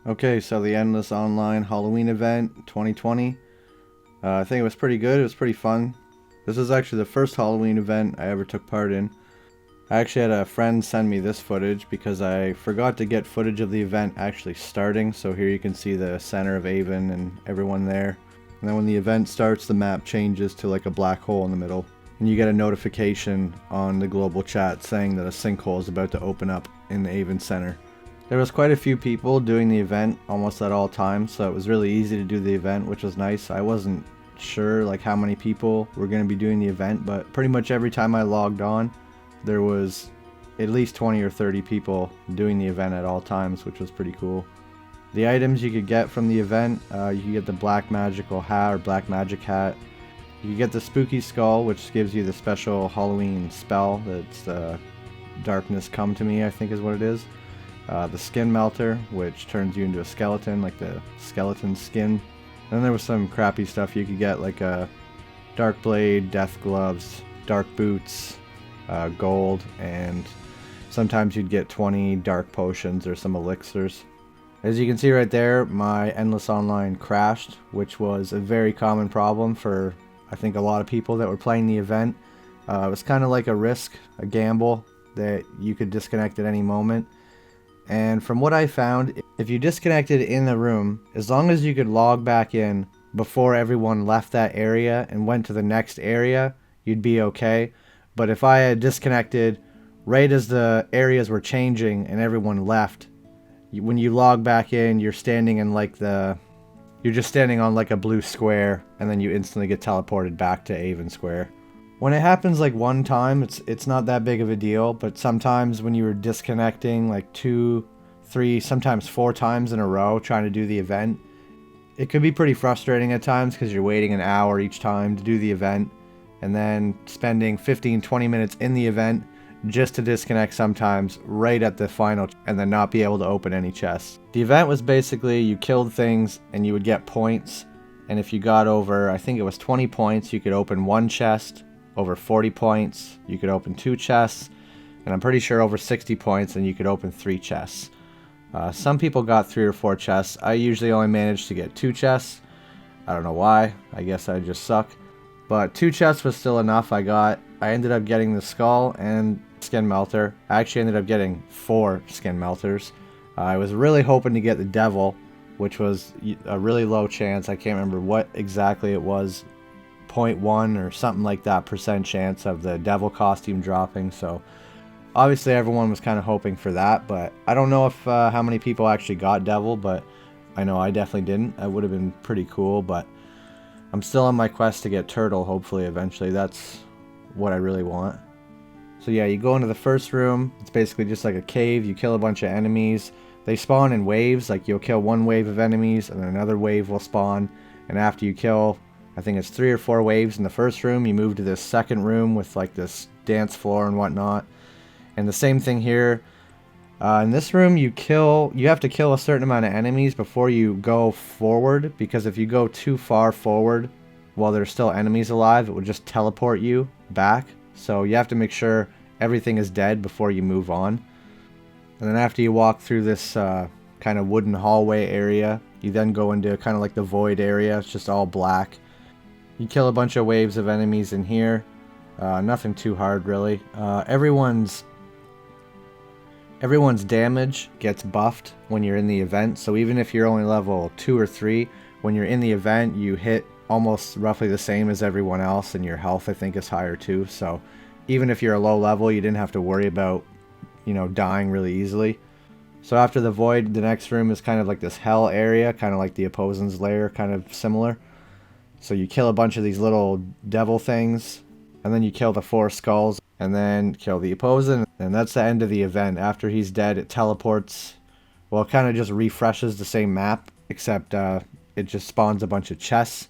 Okay, so the Endless Online Halloween event 2020. I think it was pretty good. It was pretty fun. This is actually the first Halloween event I ever took part in. I actually had a friend send me this footage because I forgot to get footage of the event actually starting. So here you can see the center of Avon and everyone there. And then when the event starts, the map changes to like a black hole in the middle. And you get a notification on the global chat saying that a sinkhole is about to open up in the Avon Center. There was quite a few people doing the event almost at all times, so it was really easy to do the event, which was nice. I wasn't sure like how many people were going to be doing the event, but pretty much every time I logged on, there was at least 20 or 30 people doing the event at all times, which was pretty cool. The items you could get from the event, you could get the Black Magical Hat or Black Magic Hat. You could get the Spooky Skull, which gives you the special Halloween spell that's Darkness Come to Me, I think is what it is. The Skin Melter, which turns you into a skeleton, like the skeleton skin. Then there was some crappy stuff you could get, like a Dark Blade, Death Gloves, Dark Boots, Gold, and sometimes you'd get 20 Dark Potions or some Elixirs. As you can see right there, my Endless Online crashed, which was a very common problem for, I think, a lot of people that were playing the event. It was kind of like a risk, a gamble, that you could disconnect at any moment. And from what I found, if you disconnected in the room, as long as you could log back in before everyone left that area and went to the next area, you'd be okay. But if I had disconnected right as the areas were changing and everyone left, when you log back in, you're standing in like you're just standing on like a blue square, and then you instantly get teleported back to Avon Square. When it happens like one time, it's not that big of a deal, but sometimes when you were disconnecting like 2, 3, sometimes 4 times in a row trying to do the event, it could be pretty frustrating at times because you're waiting an hour each time to do the event and then spending 15, 20 minutes in the event just to disconnect sometimes right at the final and then not be able to open any chests. The event was basically you killed things and you would get points, and if you got over, I think it was 20 points, you could open 1 chest. Over 40 points, you could open 2 chests, and I'm pretty sure over 60 points, and you could open 3 chests. Some people got 3 or 4 chests. I usually only managed to get 2 chests. I don't know why. I guess I just suck. But 2 chests was still enough. I ended up getting the skull and skin melter. I actually ended up getting 4 skin melters. I was really hoping to get the devil, which was a really low chance. I can't remember what exactly it was. 0.1 or something like that % chance of the devil costume dropping, so obviously everyone was kind of hoping for that, but I don't know if how many people actually got devil, but I know I definitely didn't. That would have been pretty cool, but I'm still on my quest to get turtle, hopefully eventually. That's what I really want. So yeah, you go into the first room. It's basically just like a cave. You kill a bunch of enemies. They spawn in waves, like you'll kill one wave of enemies and then another wave will spawn, and after you kill, I think it's 3 or 4 waves in the first room, you move to this second room with like this dance floor and whatnot. And the same thing here. In this room, you have to kill a certain amount of enemies before you go forward, because if you go too far forward while there's still enemies alive, it will just teleport you back. So you have to make sure everything is dead before you move on. And then after you walk through this kind of wooden hallway area, you then go into kind of like the void area. It's just all black. You kill a bunch of waves of enemies in here. Nothing too hard, really. Everyone's damage gets buffed when you're in the event. So even if you're only level 2 or 3, when you're in the event, you hit almost roughly the same as everyone else, and your health, I think, is higher too. So even if you're a low level, you didn't have to worry about, dying really easily. So after the void, the next room is kind of like this hell area, kind of like the Opposen's Lair, kind of similar. So you kill a bunch of these little devil things, and then you kill the 4 skulls, and then kill the Opposen, and that's the end of the event. After he's dead, it teleports. Well, it kind of just refreshes the same map, except it just spawns a bunch of chests,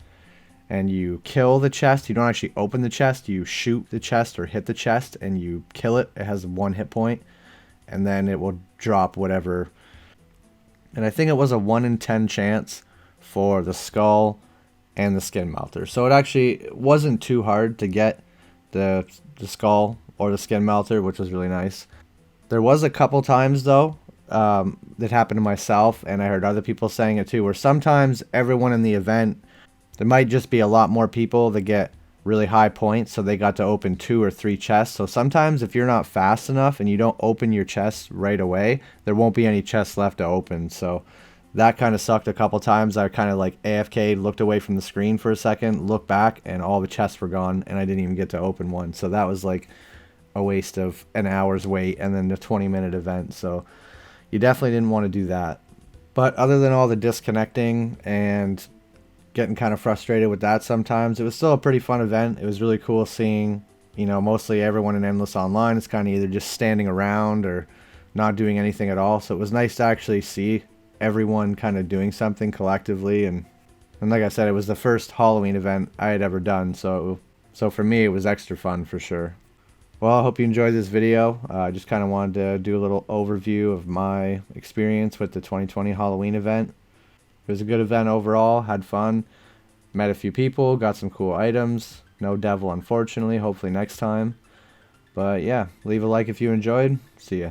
and you kill the chest. You don't actually open the chest, you shoot the chest or hit the chest, and you kill it. It has 1 hit point, and then it will drop whatever. And I think it was a 1 in 10 chance for the skull and the skin melter. So it actually wasn't too hard to get the skull or the skin melter, which was really nice. There was a couple times though that happened to myself, and I heard other people saying it too, where sometimes everyone in the event, there might just be a lot more people that get really high points, so they got to open 2 or 3 chests. So sometimes if you're not fast enough and you don't open your chests right away, there won't be any chests left to open. So that kind of sucked a couple times. I kind of like AFK, looked away from the screen for a second, looked back, and all the chests were gone, and I didn't even get to open one. So that was like a waste of an hour's wait and then the 20-minute event. So you definitely didn't want to do that. But other than all the disconnecting and getting kind of frustrated with that sometimes, it was still a pretty fun event. It was really cool seeing, mostly everyone in Endless Online is kind of either just standing around or not doing anything at all. So it was nice to actually see everyone kind of doing something collectively. And like I said, it was the first Halloween event I had ever done. So for me, it was extra fun for sure. Well, I hope you enjoyed this video. I just kind of wanted to do a little overview of my experience with the 2020 Halloween event. It was a good event overall, had fun, met a few people, got some cool items. No devil, unfortunately, hopefully next time. But yeah, leave a like if you enjoyed. See ya.